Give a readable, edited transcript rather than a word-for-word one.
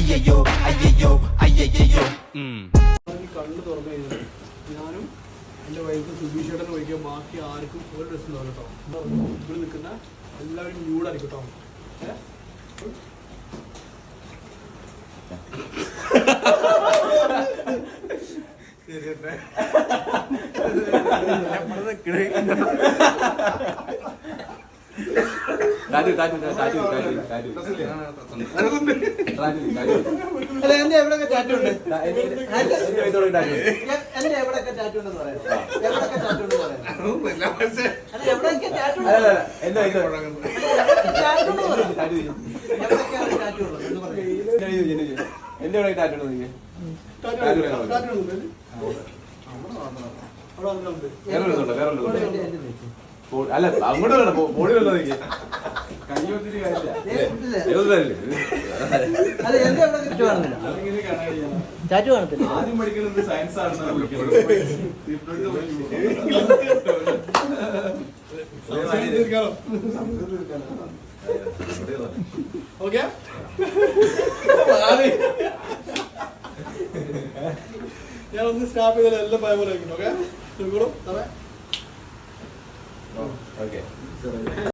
അയ്യയ്യോ അയ്യയ്യോ അയ്യയ്യോ. കണ്ണ് തുറന്നു കഴിഞ്ഞാൽ ഞാനും എൻ്റെ വൈഫ് സുബീഷേട്ടൻ ഒഴിക്കാൻ ബാക്കി ആർക്കും ഒരു ഡ്രസ്സ് ഉണ്ടാവും കേട്ടോ. ഇവിടെ നിൽക്കുന്ന എല്ലാവരും ന്യൂഡായിരിക്കും കേട്ടോ. എന്റെ എവിടെയൊക്കെ ടാറ്റുണ്ട്, എന്റെ എവിടെയൊക്കെ ടാറ്റുണ്ടെന്ന് പറയാം, എവിടെയൊക്കെ ടാറ്റുണ്ടെന്ന് പറയാം, എവിടെയൊക്കെ ടാറ്റുണ്ട്, എവിടെയൊക്കെയാണ് ടാറ്റുള്ളത് എന്ന് പറയാം. എന്റെ ഇവിടെ ടാറ്റുണ്ടോ നീ? അല്ല അങ്ങോട്ട് വേണം പൊടിയല്ലോ നീക്ക് കൈ ഒത്തിരി കാര്യമില്ല. അതെ, എന്റെ എവിടെ ടാറ്റു കാണത്തില്ല. ആദ്യം പഠിക്കുന്നത് സയൻസ് ആണെന്നാണ് ഓക്കെ, ഞാൻ ഒന്ന് സ്റ്റാപ്പ് ചെയ്താലും എല്ലാം ഭയം പോലെ. Okay, okay